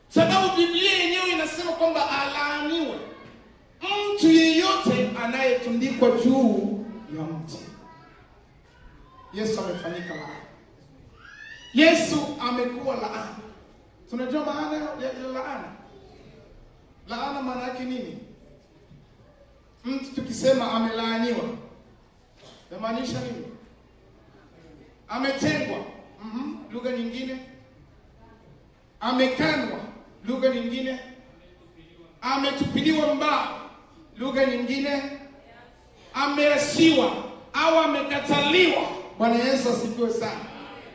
Sababu Biblia yenyewe inasema kwamba alaaniwe mtu yeyote anayetundikwa juu ya mti. Yesu amefanyika laana. Yesu amekuwa laana. Tunajua maana ya laana. Laana maana yake nini? Mtu tukisema amelaaniwa, inamaanisha nini? Ametengwa. Lugha nyingine. Amekanwa. Lugha nyingine. Ametupiliwa mbali. Lugha nyingine. Ameasiwa au amekataliwa. Bwana Yesu asifiwe sana.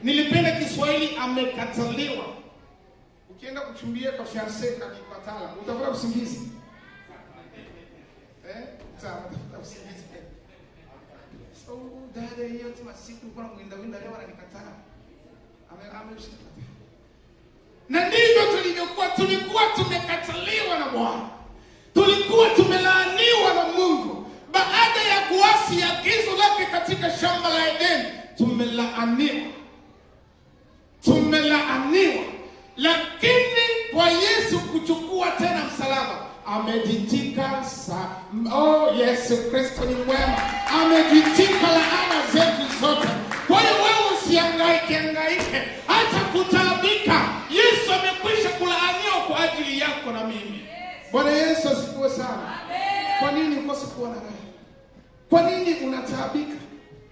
Nilipenda Kiswahili amekataliwa. Ukienda kuchumbia kwa fiancé kakipatala, utapata usingizi. Utapata usingizi. So dada hiyo tu masiku kwa mwinda leo ananikataa. Na ndivyo tulikuwa tumekataliwa na Bwana. Tulikuwa tumelaaniwa na Mungu. Baada ya kuasi agizo lake katika shamba la Edeni, tumelaaniwa. Lakini kwa Yesu kuchukua tena msalaba, amejitika Yesu Kristo ni mwema. Amejitika laana zetu zote. Kwa hiyo wewe usihangaike hata kutaabika. Yesu amekwisha kulaaniwa kwa ajili yako na mimi. Bwana Yesu asifiwe sana. Kwa nini ukose kuwa na raha? Kwa nini unataabika?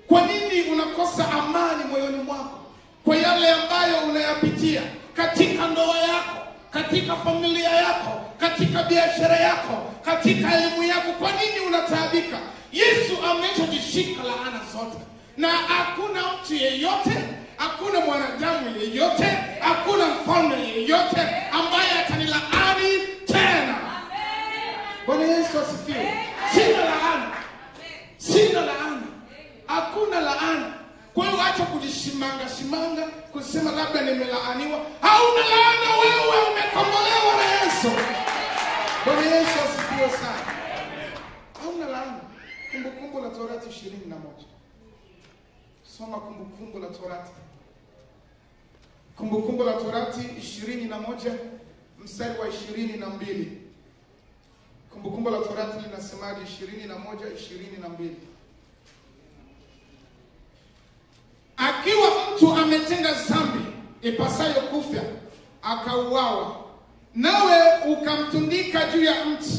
Kwa nini unakosa amani moyoni mwako kwa yale ambayo unayapitia katika ndoa yako, katika familia yako, katika biashara yako, katika elimu yako? Kwa nini unataabika? Yesu ameshajishika laana zote, na hakuna mtu yeyote, hakuna mwanadamu yeyote, hakuna mfalme yeyote ambaye atanilaani tena. Bwana Yesu asifiwe. Sina laana. Hakuna laana. Kwa hiyo acha kujishimanga kusema labda nimelaaniwa. Hauna laana, wewe umekombolewa na Yesu. Bwana Yesu asifiwe sana. Hauna laana. Kumbukumbu la Torati 21. Soma Kumbukumbu la Torati. Kumbukumbu la Torati 21 mstari wa 22. Kumbukumbu la Torati linasemaje? 21:22. Akiwa mtu ametenda dhambi ipasayo kufa, akauawa, nawe ukamtundika juu ya mti,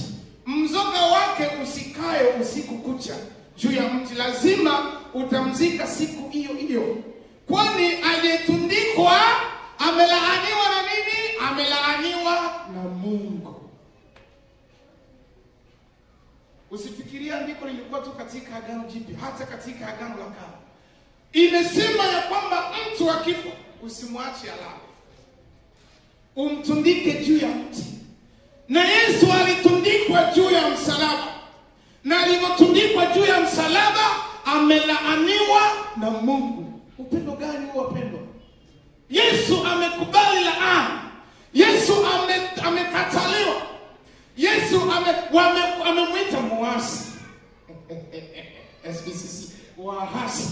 mzoga wake usikae usiku kucha juu ya mti, lazima utamzika siku hiyo hiyo. Kwani aliyetundikwa amelaaniwa na nini? Amelaaniwa na Mungu. Usifikiria andiko lilikuwa tu katika Agano Jipya, hata katika Agano la Kale imesema ya kwamba mtu akifa usimwache alale, umtundike juu ya mti. Na Yesu alitundikwa juu ya msalaba, na alipotundikwa juu ya msalaba amelaaniwa na Mungu. Upendo gani huo wapendwa? Yesu amekubali laana. Yesu amekataliwa. Yesu amemwita muasi. SBCC waasi.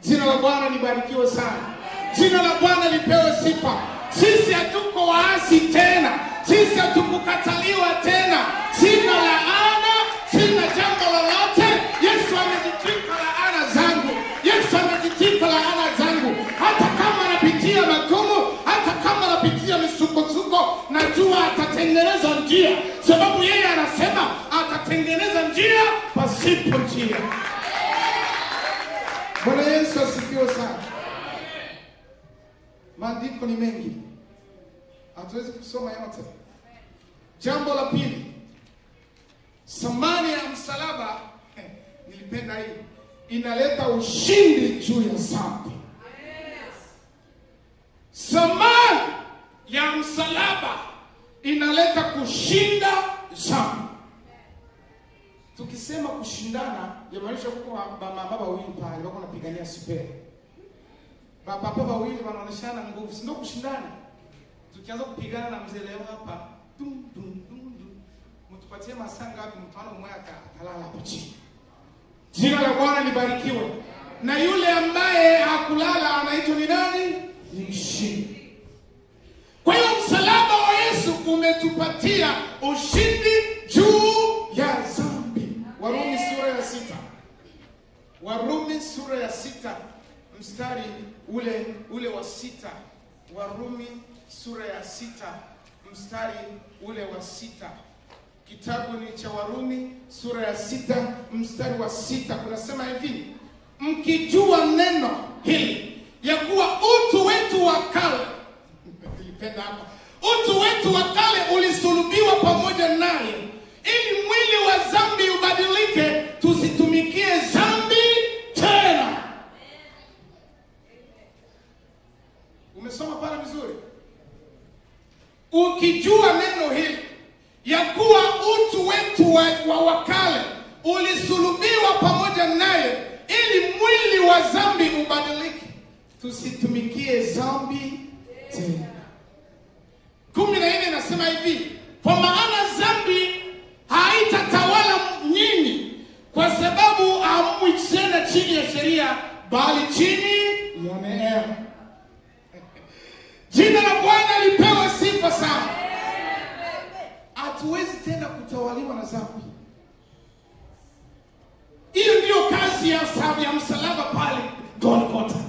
Jina la Bwana libarikiwe sana. Jina la Bwana lipewe sifa. Sisi hatuko waasi tena. Sisi hatukukataliwa tena. Sina laana, sina jambo lolote. Yesu amejitika laana zangu. Yesu amejitika laana zangu. Hata kama napitia magumu, hata kama napitia misukosuko, najua atatengeneza njia, sababu yeye anasema atatengeneza njia pasipo njia. Bwana Yesu asifiwe sana. Maandiko ni mengi, hatuwezi kusoma yote. Jambo la pili, thamani ya msalaba, nilipenda hii, inaleta ushindi juu ya dhambi. Thamani ya msalaba inaleta kushinda dhambi. Tukisema kushindana, yamaanisha kwa baba wawili pale wako wanapigania super. Baba wawili wanaoneshana nguvu, sio kushindana. Tukianza kupigana na mzee leo hapa, mtupatie masaa ngapi? Mfano mmoja atalala hapo chini. Jina la Bwana libarikiwe. Na yule ambaye hakulala anaitwa ni nani? Ni mshindi. Kwa hiyo msalaba wa Yesu umetupatia ushindi juu ya dhambi. Warumi sura ya 6. Warumi sura ya 6 mstari ule wa 6. Warumi sura ya 6 mstari ule wa 6. Kitabu ni cha Warumi sura ya 6 mstari wa 6. Kunasema hivi: mkijua neno hili ya kuwa utu wetu wa kale, nilipenda hapa, utu wetu wa kale ulisulubiwa pamoja naye, ili mwili wa dhambi ubadilike, tusitumikie dhambi tena. Umesoma pale vizuri? Ukijua neno hili ya kuwa utu wetu wa kale ulisulubiwa pamoja naye, ili mwili wa dhambi ubadilike, tusitumikie dhambi tena. 14 inasema hivi, kwa maana dhambi haitatawala nyinyi, kwa sababu hamwi tena chini ya sheria, bali chini ya neema. Jina la Bwana lipewe sifa sana. Hatuwezi tena kutawaliwa na dhambi. Hiyo ndio kazi ya msalaba pale Golgotha.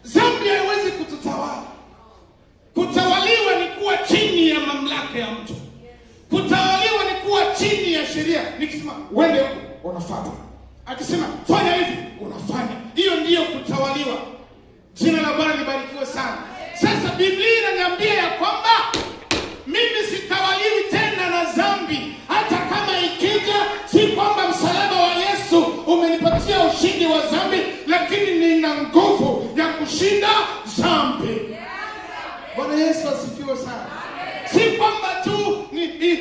Dhambi haiwezi kututawala. Kutawaliwa ni kuwa chini ya mamlaka ya mtu. Kutawaliwa ni kuwa chini ya sheria. Nikisema wende huko, unafuata. Akisema fanya hivi, unafanya. Hiyo ndiyo kutawaliwa. Jina la Bwana libarikiwe sana. Sasa Biblia inaniambia ya kwamba mimi sitawaliwi tena na dhambi. Hata kama ikija, si kwamba msalaba wa Yesu umenipatia ushindi wa dhambi, lakini nina nguvu ya kushinda dhambi. Bwana Yesu asifiwe sana. Si kwamba tu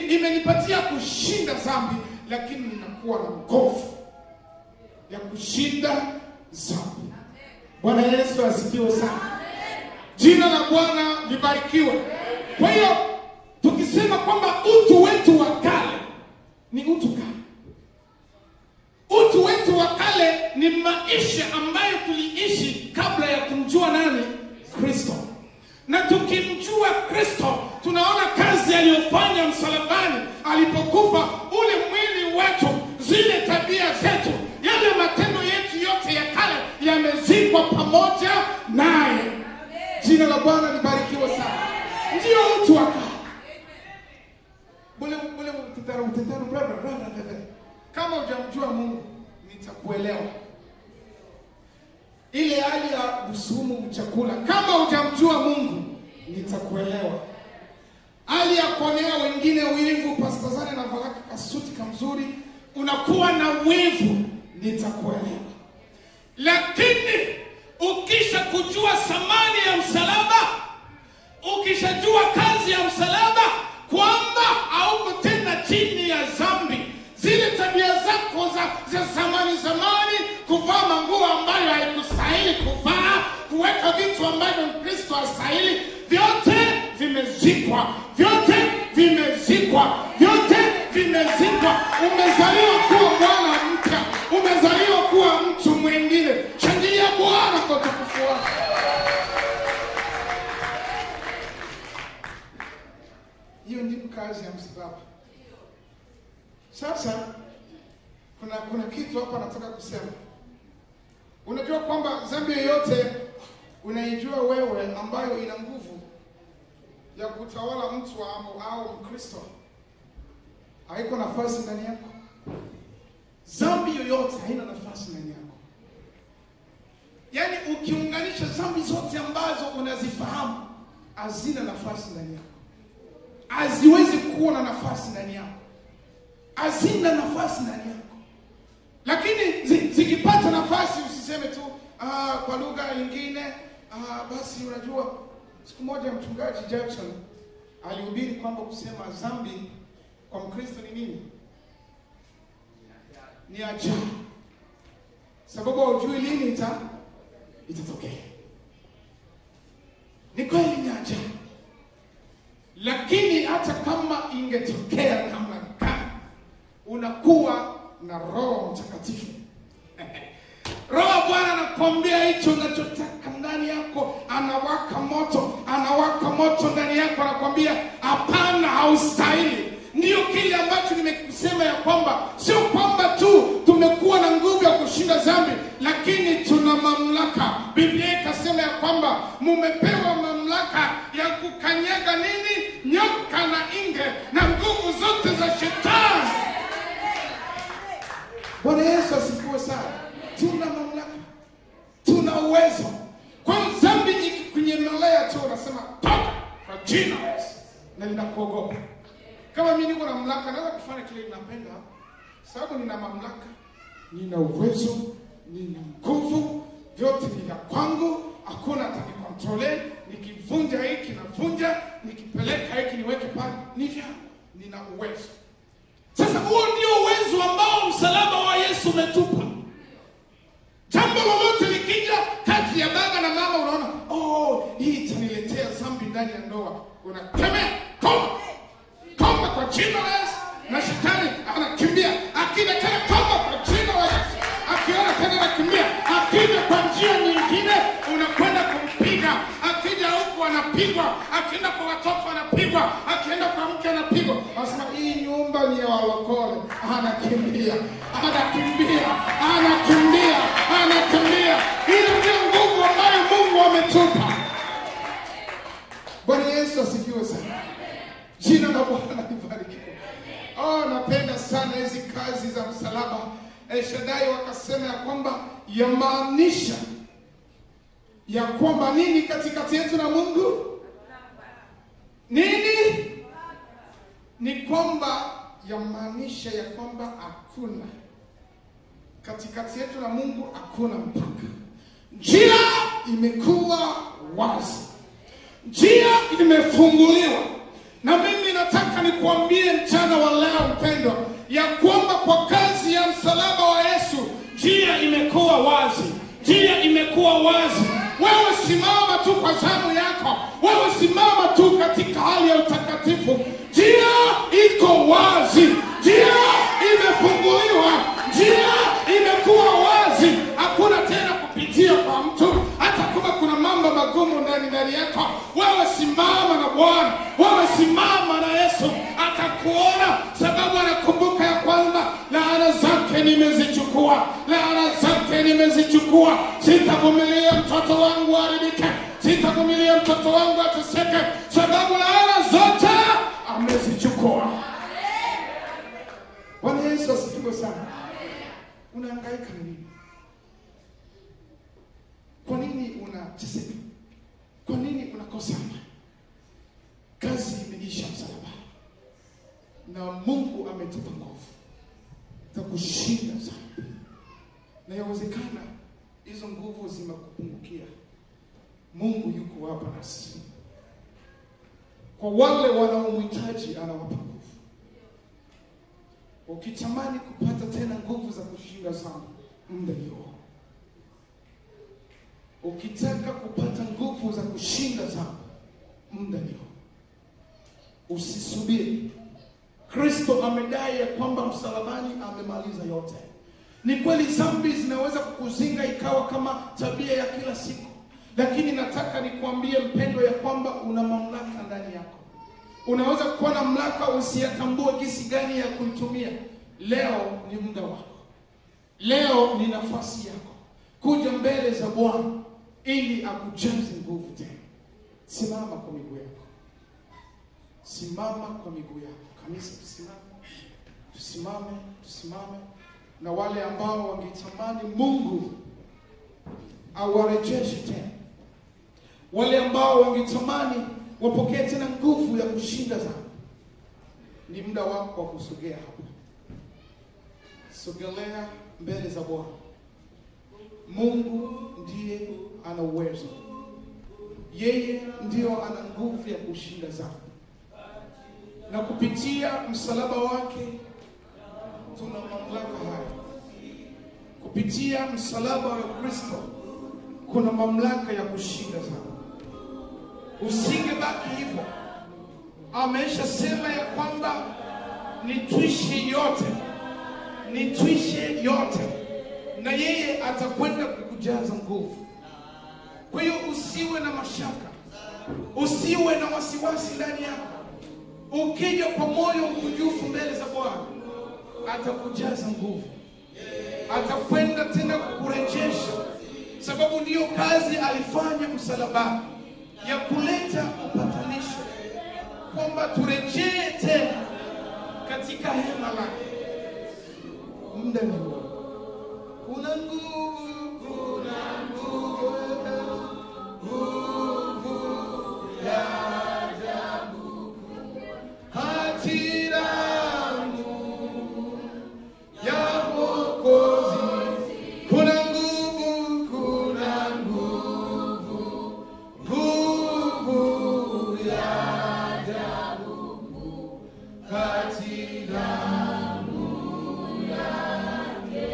imenipatia kushinda dhambi, lakini ninakuwa na nguvu ya kushinda dhambi. Bwana Yesu asifiwe sana. Jina la Bwana libarikiwe. Kwa hiyo tukisema kwamba utu wetu wa kale ni utu gani? Utu wetu wa kale ni maisha ambayo tuliishi kabla ya kumjua nani? Kristo. Na tukimjua Kristo, tunaona kazi aliyofanya msalabani alipokufa. Ule mwili wetu, zile tabia zetu, yale matendo yetu yote ya kale yamezikwa pamoja naye. Jina la Bwana libarikiwe sana. Ndio utu wa kale. Kama hujamjua Mungu, nitakuelewa. Ile hali ya kusumu chakula, kama hujamjua Mungu, nitakuelewa. Hali ya kuonea wengine wivu, Pastor Zane na valaka kasuti kamzuri, unakuwa na wivu, nitakuelewa. Lakini ukisha kujua thamani ya msalaba, ukishajua kazi ya msalaba, kwamba hauko tena chini ya dhambi, zile tabia zako za zamani, kuvaa manguo ambayo haikustahili kuvaa, kuweka vitu ambavyo Kristo hastahili, vyote vimezikwa. Vyote vimezikwa. Vyote vimezikwa. Umezaliwa kuwa mwana mpya. Umezaliwa kuwa mtu mwingine. Shangilia Bwana kwa utukufu wake. Hiyo ndio kazi ya msalaba. Sasa kuna kitu hapa nataka kusema. Unajua kwamba dhambi yoyote unaijua wewe ambayo ina nguvu ya kutawala mtu au Mkristo, haiko nafasi ndani yako. Dhambi yoyote haina nafasi ndani yako. Yaani ukiunganisha dhambi zote ambazo unazifahamu, hazina nafasi ndani yako. Haziwezi kuwa na nafasi ndani yako. Hazina nafasi ndani yako. Lakini zikipata nafasi, usiseme tu kwa lugha nyingine, basi unajua. Siku moja mchungaji Jackson alihubiri kwamba kusema dhambi kwa Mkristo ni nini? Ni ajabu. Sababu hujui lini itatokea. Ni kweli ni ajabu. Lakini hata kama ingetokea namna gani, unakuwa na Roho Mtakatifu. Roho Bwana anakuambia hicho unachotaka ndani yako, anawaka moto ndani yako, anakuambia hapana, haustahili. Ndio kile ambacho nimekusema ya kwamba sio kwamba tu tumekuwa na nguvu ya kushinda dhambi, lakini tuna mamlaka. Biblia ikasema ya kwamba mumepewa mamlaka ya kukanyaga nini? Nyoka na inge na nguvu zote za shetani. Bwana Yesu asifiwe sana. Tuna mamlaka. Tuna uwezo. Kwa dhambi ikikunyemelea tu unasema toka kwa jina la Yesu. Na ninakuogopa. Kama mimi niko na mamlaka, naweza kufanya kile ninapenda, sababu nina mamlaka, nina uwezo, nina nguvu, vyote ni vya kwangu, hakuna atanikontrole. Nikivunja hiki navunja, nikipeleka hiki niweke pale, ni vyangu, nina uwezo. Sasa huo ndio uwezo ambao msalaba wa Yesu umetupa. Jambo lolote likija kati ya baba na mama, unaona ndani ya ndoa, unakemea toba kwa jina la Yesu, na shetani anakimbia. Akija tena toba kwa jina la Yesu, akiona tena anakimbia. Akija kwa njia nyingine unakwenda kumpiga. Akija huku anapigwa, akienda kwa watoto anapigwa, akienda kwa mke anapigwa. Anasema hii nyumba ni ya walokole. Anakimbia. Ile ndio nguvu ambayo Mungu ametupa. Bwana Yesu asifiwe sana. Jina la Bwana libarikiwe. Napenda sana hizi kazi za msalaba. El Shaddai wakasema ya kwamba yamaanisha ya kwamba nini katikati yetu na Mungu? Nini? Ni kwamba yamaanisha ya kwamba hakuna katikati yetu na Mungu, hakuna mpaka. Njia imekuwa wazi, njia imefunguliwa. Na mimi nataka nikuambie mchana wa leo mpendwa, ya kwamba kwa kazi ya msalaba wa Yesu njia imekuwa wazi. Njia imekuwa wazi. Wewe simama tu kwa zamu yako. Wewe simama tu katika hali ya utakatifu. Njia iko wazi. Njia imefunguliwa. Njia imekuwa wazi. Hakuna tena kupitia kwa mtu. Hata kama kuna mambo magumu ndani yako, wewe simama na Bwana. Wewe simama na Yesu. Atakuona, sababu anakumbuka ya kwamba laana zake nimezichukua. Sitavumilia mtoto wangu aharibike. Sitavumilia mtoto wangu ateseke, sababu laana zote amezichukua. Bwana Yesu asifiwe sana. Unahangaika nini? Kwa nini unateseka? Kwa nini unakosa amani? Kazi imeisha msalaba. Na Mungu ametupa nguvu za kushinda sana. Na yawezekana hizo nguvu zimekupungukia. Mungu yuko hapa nasi. Kwa wale wanaomhitaji anawapa nguvu. Ukitamani kupata tena nguvu za kushinda sana, muda ni huu. Ukitaka kupata nguvu za kushinda sana, muda ni huu. Usisubiri. Kristo amedai ya kwamba msalabani amemaliza yote. Ni kweli dhambi zinaweza kukuzinga ikawa kama tabia ya kila siku. Lakini nataka nikuambie mpendo ya kwamba una mamlaka ndani yako. Unaweza kuwa na mamlaka usiyatambue jinsi gani ya kuitumia. Leo ni muda wako. Leo ni nafasi yako. Kuja mbele za Bwana ili akujaze nguvu tena. Simama kwa miguu yako. Simama kwa miguu yako. Kanisa tusimame. Na wale ambao wangetamani Mungu awarejeshe tena, wale ambao wangetamani wapokee tena nguvu ya kushinda dhambi, ni muda wako wa kusogea hapa. Sogelea mbele za Bwana. Mungu ndiye ana uwezo. Yeye ndio ana nguvu ya kushinda dhambi. Na kupitia msalaba wake tuna mamlaka haya. Kupitia msalaba wa Kristo kuna mamlaka ya kushinda dhambi. Usingebaki hivyo. Ameshasema ya kwamba nitwishe yote. Na yeye atakwenda kukujaza nguvu. Kwa hiyo usiwe na mashaka. Usiwe na wasiwasi ndani yako. Ukija kwa moyo mkunjufu mbele za Bwana, atakujaza nguvu. Atakwenda tena kukurejesha, sababu ndiyo kazi alifanya msalabani, ya kuleta upatanisho, kwamba turejee tena katika hema lake. Muda ni huu. Kuna nguvu ya ajabu kati yangu ya Mwokozi. Kuna nguvu ya ajabu kati yangu yake.